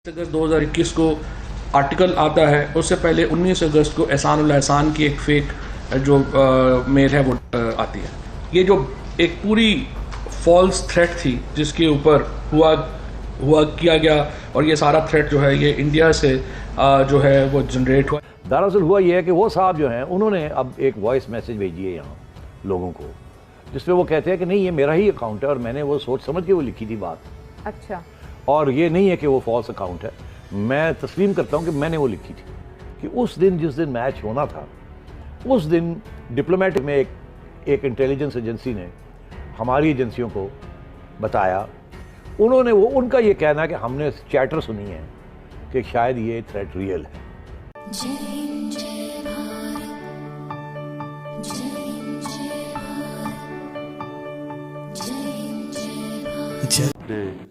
अगस्त 2021 को आर्टिकल आता है, उससे पहले 19 अगस्त को एहसानुल एहसान की एक फेक जो मेल है वो आती है। ये जो एक पूरी फॉल्स थ्रेट थी जिसके ऊपर हुआ किया गया, और ये सारा थ्रेट जो है ये इंडिया से जो है वो जनरेट हुआ। दरअसल हुआ ये है कि वो साहब जो हैं उन्होंने अब एक वॉइस मैसेज भेजी है यहाँ लोगों को, जिसमें वो कहते हैं कि नहीं ये मेरा ही अकाउंट है और मैंने वो सोच समझ के वो लिखी थी बात। अच्छा। और ये नहीं है कि वो फॉल्स अकाउंट है। मैं तस्लीम करता हूँ कि मैंने वो लिखी थी कि उस दिन जिस दिन मैच होना था उस दिन डिप्लोमेटिक में एक इंटेलिजेंस एजेंसी ने हमारी एजेंसियों को बताया। उन्होंने वो उनका ये कहना है कि हमने चैटर सुनी है कि शायद ये थ्रेट रियल है।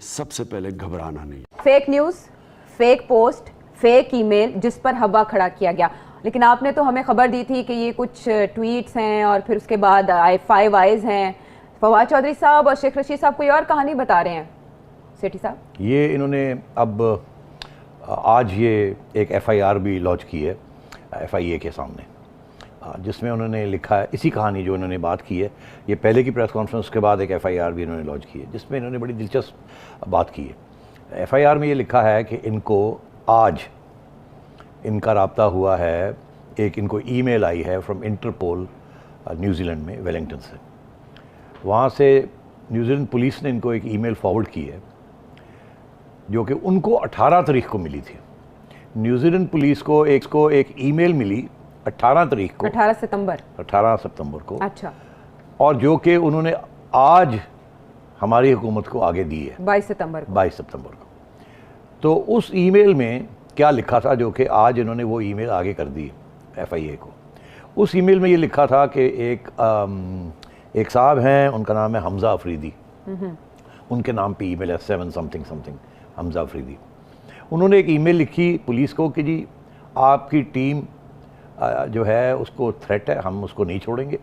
सबसे पहले घबराना नहीं। Fake news, fake post, fake email जिस पर हवा खड़ा किया गया। लेकिन आपने तो हमें खबर दी थी कि ये कुछ ट्वीट्स हैं और फिर उसके बाद फाइव आइज हैं। फवाद चौधरी साहब और शेख रशीद साहब कोई और कहानी बता रहे हैं। सेठी साहब, ये इन्होंने अब आज ये एक FIR भी लॉन्च की है FIA के सामने, जिसमें उन्होंने लिखा है इसी कहानी जो इन्होंने बात की है। ये पहले की प्रेस कॉन्फ्रेंस के बाद एक FIR भी इन्होंने लॉन्च की है जिसमें इन्होंने बड़ी दिलचस्प बात की है। FIR में ये लिखा है कि इनको आज इनका राब्ता हुआ है, एक इनको ईमेल आई है फ्रॉम इंटरपोल न्यूजीलैंड में, वेलिंगटन से। वहाँ से न्यूजीलैंड पुलिस ने इनको एक ईमेल फॉरवर्ड की है जो कि उनको 18 तारीख को मिली थी। न्यूजीलैंड पुलिस को एक ईमेल मिली 18 तारीख को, 18 सितंबर को। अच्छा। और जो कि उन्होंने आज हमारी हुकूमत को आगे दी है 22 सितंबर को। तो उस ईमेल में क्या लिखा था जो कि आज इन्होंने वो ईमेल आगे कर दी FIA को। उस ईमेल में ये लिखा था कि एक साहब हैं, उनका नाम है हमजा अफरीदी। उनके नाम पे ईमेल है 7 समथिंग हमजा अफरीदी। उन्होंने एक ईमेल लिखी पुलिस को कि जी आपकी टीम जो है उसको थ्रेट है, हम उसको नहीं छोड़ेंगे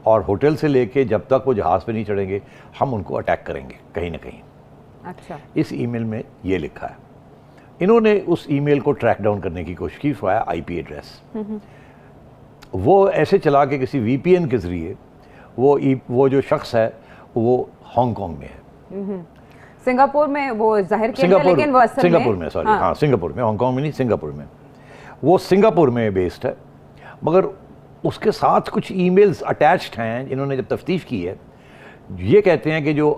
और होटल से लेके जब तक वो जहाज़ पे नहीं चढ़ेंगे हम उनको अटैक करेंगे कहीं ना कहीं। अच्छा। इस ईमेल में ये लिखा है। इन्होंने उस ईमेल को ट्रैक डाउन करने की कोशिश की, वाया IP एड्रेस। वो ऐसे चला के किसी VPN के ज़रिए वो जो शख्स है वो हांगकांग में है। सिंगापुर में वो जाहिर किया गया, लेकिन वो असल सिंगापुर में सॉरी हाँ सिंगापुर में, हांगकांग में नहीं, सिंगापुर में। वो सिंगापुर में बेस्ड है, मगर उसके साथ कुछ ईमेल्स अटैच्ड हैं। इन्होंने जब तफ्तीश की है ये कहते हैं कि जो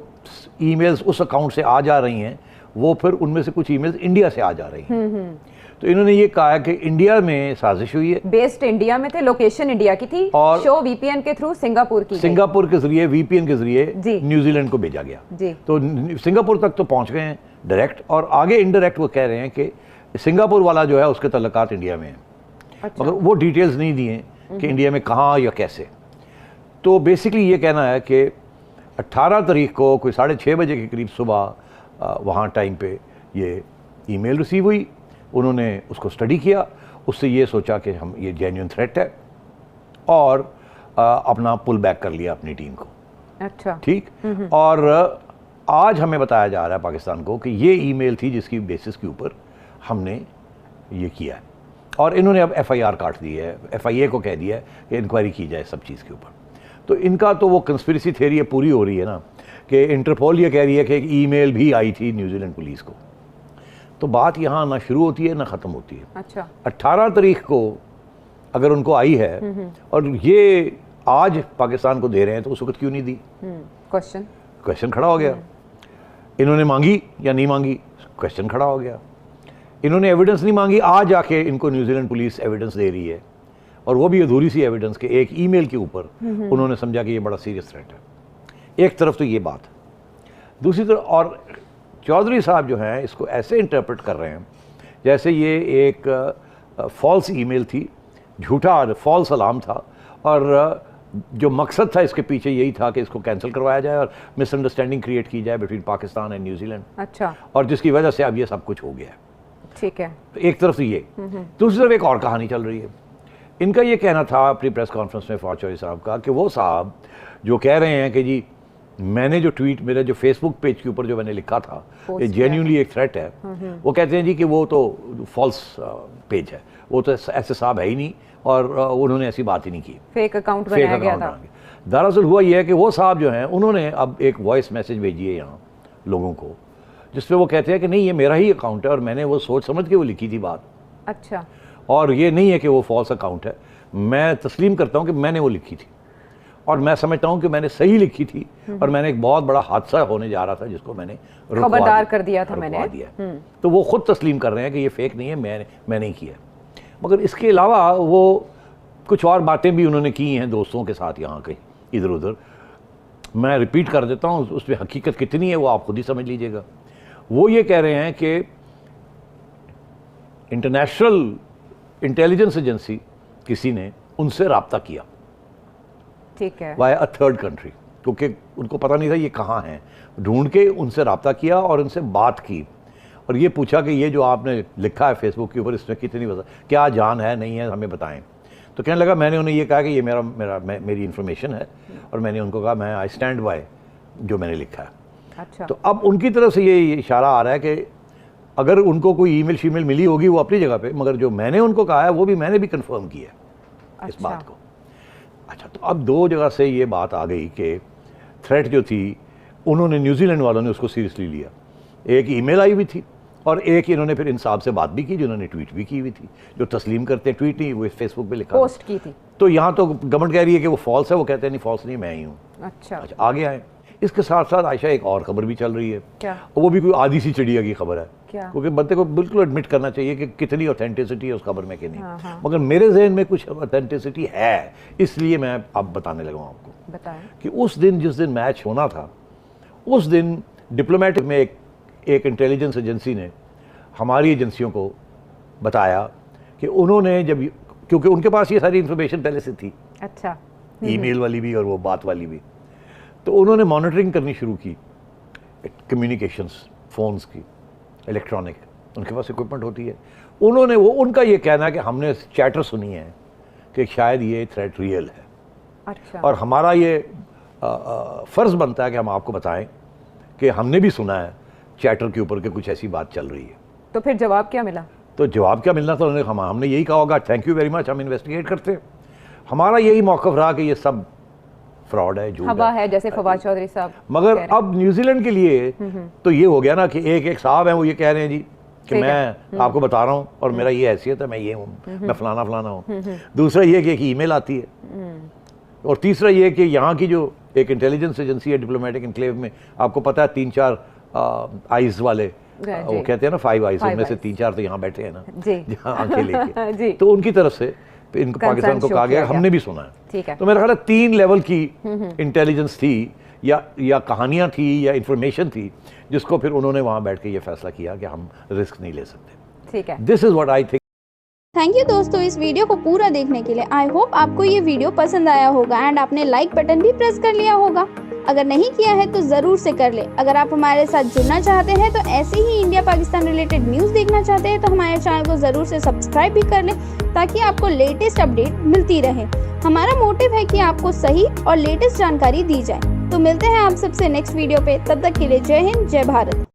ईमेल्स उस अकाउंट से आ जा रही हैं वो फिर उनमें से कुछ ईमेल्स इंडिया से आ जा रही हैं। तो इन्होंने ये कहा कि इंडिया में साजिश हुई है, बेस्ड इंडिया में थे, लोकेशन इंडिया की थी और शो VPN के थ्रू सिंगापुर के जरिए VPN के जरिए न्यूजीलैंड को भेजा गया जी। तो सिंगापुर तक तो पहुंच गए हैं डायरेक्ट, और आगे इनडायरेक्ट वो कह रहे हैं कि सिंगापुर वाला जो है उसके तल्लुकात इंडिया में है। अच्छा। मगर वो डिटेल्स नहीं दिए कि इंडिया में कहाँ या कैसे। तो बेसिकली ये कहना है कि 18 तारीख को कोई 6:30 बजे के करीब सुबह वहाँ टाइम पे ये ईमेल रिसीव हुई। उन्होंने उसको स्टडी किया, उससे ये सोचा कि हम ये जेन्युइन थ्रेट है और अपना पुल बैक कर लिया अपनी टीम को। अच्छा। ठीक। और आज हमें बताया जा रहा है पाकिस्तान को कि ये ईमेल थी जिसकी बेसिस के ऊपर हमने ये किया है, और इन्होंने अब FIR काट दी है, FIA को कह दिया है कि इंक्वायरी की जाए सब चीज़ के ऊपर। तो इनका तो वो कंस्पिरेसी थ्योरी है पूरी हो रही है ना कि इंटरपोल ये कह रही है कि एक ईमेल भी आई थी न्यूजीलैंड पुलिस को। तो बात यहाँ ना शुरू होती है ना ख़त्म होती है। अच्छा। 18 तारीख को अगर उनको आई है और ये आज पाकिस्तान को दे रहे हैं तो उस वक्त क्यों नहीं दी? क्वेश्चन खड़ा हो गया। इन्होंने मांगी या नहीं मांगी, क्वेश्चन खड़ा हो गया। इन्होंने एविडेंस नहीं मांगी, आज जाके इनको न्यूजीलैंड पुलिस एविडेंस दे रही है, और वो भी अधूरी सी एविडेंस के एक ईमेल के ऊपर उन्होंने समझा कि ये बड़ा सीरियस थ्रेट है। एक तरफ तो ये बात, दूसरी तरफ और चौधरी साहब जो हैं इसको ऐसे इंटरप्रेट कर रहे हैं जैसे ये एक फॉल्स ईमेल थी, झूठा फॉल्स अलार्म था, और जो मकसद था इसके पीछे यही था कि इसको कैंसिल करवाया जाए और मिसअंडरस्टैंडिंग क्रिएट की जाए बिटवीन पाकिस्तान एंड न्यूजीलैंड। अच्छा। और जिसकी वजह से अब ये सब कुछ हो गया है। ठीक है। तो एक तरफ तो ये, दूसरी तरफ एक और कहानी चल रही है। इनका ये कहना था अपनी प्रेस कॉन्फ्रेंस में फवाद चौधरी साहब का कि वो साहब जो कह रहे हैं कि जी मैंने जो ट्वीट मेरे जो फेसबुक पेज के ऊपर जो मैंने लिखा था, ये जेन्युइनली एक थ्रेट है। वो कहते हैं जी कि वो तो फॉल्स पेज है, वो तो ऐसे साहब है ही नहीं और उन्होंने ऐसी बात ही नहीं की, फेक अकाउंट बनाया गया था। दरअसल हुआ ये है कि वो साहब जो हैं उन्होंने अब एक वॉइस मैसेज भेजी है यहाँ लोगों को, जिसपे वो कहते हैं कि नहीं ये मेरा ही अकाउंट है और मैंने वो सोच समझ के वो लिखी थी बात। अच्छा। और ये नहीं है कि वो फॉल्स अकाउंट है, मैं तस्लीम करता हूँ कि मैंने वो लिखी थी और मैं समझता हूँ कि मैंने सही लिखी थी और मैंने एक बहुत बड़ा हादसा होने जा रहा था जिसको मैंने खबरदार कर दिया था मैंने। तो वो खुद तस्लीम कर रहे हैं कि ये फेक नहीं है, मैंने ही किया। मगर इसके अलावा वो कुछ और बातें भी उन्होंने की हैं दोस्तों के साथ यहाँ कहीं इधर उधर, मैं रिपीट कर देता हूँ, उसमें हकीकत कितनी है वो आप खुद ही समझ लीजिएगा। वो ये कह रहे हैं कि इंटरनेशनल इंटेलिजेंस एजेंसी किसी ने उनसे रब्ता किया, ठीक है, वाया अ थर्ड कंट्री, क्योंकि उनको पता नहीं था ये कहाँ हैं, ढूंढ के उनसे रब्ता किया और उनसे बात की और ये पूछा कि ये जो आपने लिखा है फेसबुक के ऊपर इसमें कितनी क्या जान है नहीं है हमें बताएं। तो कहने लगा मैंने उन्हें ये कहा कि ये मेरी इन्फॉर्मेशन है और मैंने उनको कहा मैं आई स्टैंड बाय जो मैंने लिखा है। अच्छा। तो अब उनकी तरफ से ये इशारा आ रहा है कि अगर उनको कोई ईमेल शीमेल मिली होगी वो अपनी जगह पे, मगर जो मैंने उनको कहा है वो भी मैंने भी कंफर्म किया है इस बात को। अच्छा, तो अब दो जगह से ये बात आ गई कि थ्रेट जो थी उन्होंने न्यूजीलैंड वालों ने उसको सीरियसली लिया, एक ईमेल आई हुई थी और एक इन्होंने फिर इंसाफ से बात भी की जिन्होंने ट्वीट भी की हुई थी, जो तस्लीम करते ट्वीट नहीं वो फेसबुक पे लिखा पोस्ट की थी। तो यहाँ तो गवर्नमेंट कह रही है कि वो फॉल्स है, वो कहते हैं नहीं फॉल्स नहीं मैं ही हूँ। अच्छा, आगे आए। इसके साथ साथ आयशा एक और खबर भी चल रही है, क्या? वो भी कोई आधी सी चिड़िया की खबर है, क्या? क्योंकि बंदे को बिल्कुल एडमिट करना चाहिए कि कितनी ऑथेंटिसिटी है उस खबर में कि नहीं। हाँ। मगर मेरे जहन में कुछ ऑथेंटिसिटी है, इसलिए मैं अब बताने लगा हूँ आपको। बताएं। कि उस दिन जिस दिन मैच होना था उस दिन डिप्लोमेटिक में एक इंटेलिजेंस एजेंसी ने हमारी एजेंसियों को बताया कि उन्होंने जब, क्योंकि उनके पास ये सारी इंफॉर्मेशन पहले से थी, अच्छा, ईमेल वाली भी और वो बात वाली भी, तो उन्होंने मॉनिटरिंग करनी शुरू की कम्युनिकेशंस, फ़ोन्स की, इलेक्ट्रॉनिक, उनके पास इक्विपमेंट होती है। उन्होंने उनका ये कहना है कि हमने चैटर सुनी है कि शायद ये थ्रेट रियल है। अच्छा। और हमारा ये फ़र्ज़ बनता है कि हम आपको बताएं कि हमने भी सुना है चैटर के ऊपर के कुछ ऐसी बात चल रही है। तो फिर जवाब क्या मिला? तो जवाब क्या मिलना था, हमने यही कहा होगा थैंक यू वेरी मच, हम इन्वेस्टिगेट करते हैं। हमारा यही मौक़िफ़ रहा कि ये सब फ्रॉड है, झूठ हवा है, जैसे फवाद चौधरी साहब। मगर अब न्यूजीलैंड के लिए तो ये हो गया ना कि एक साहब हैं वो ये कह रहे हैं जी कि मैं आपको बता रहा हूँ और मेरा ये हैसियत है, मैं ये हूँ, मैं फलाना फलाना हूँ। दूसरा ये कि एक ईमेल आती है और तीसरा ये कि यहाँ की जो एक इंटेलिजेंस एजेंसी है डिप्लोमेटिक एनक्लेव में, आपको पता है 3-4 आइज वाले, वो कहते हैं ना 5 आइज, उनमें से 3-4 तो यहाँ बैठे हैं ना जहाँ आंखें लेके, तो उनकी तरफ से इनको पाकिस्तान को कहा गया, हमने भी सुना है। ठीक है। तो मेरा ख्याल है 3 लेवल की इंटेलिजेंस थी या कहानियां थी या इंफॉर्मेशन थी जिसको फिर उन्होंने वहां बैठ के ये फैसला किया कि हम रिस्क नहीं ले सकते। ठीक है, this is what I think. Thank you दोस्तों इस वीडियो को पूरा देखने के लिए। आई होप आपको ये वीडियो पसंद आया होगा एंड आपने लाइक बटन भी प्रेस कर लिया होगा। अगर नहीं किया है तो जरूर से कर ले। अगर आप हमारे साथ जुड़ना चाहते हैं तो ऐसे ही इंडिया पाकिस्तान रिलेटेड न्यूज़ देखना चाहते हैं तो हमारे चैनल को जरूर से सब्सक्राइब भी कर लें ताकि आपको लेटेस्ट अपडेट मिलती रहे। हमारा मोटिव है कि आपको सही और लेटेस्ट जानकारी दी जाए। तो मिलते हैं आप सबसे नेक्स्ट वीडियो पे, तब तक के लिए जय हिंद, जय भारत।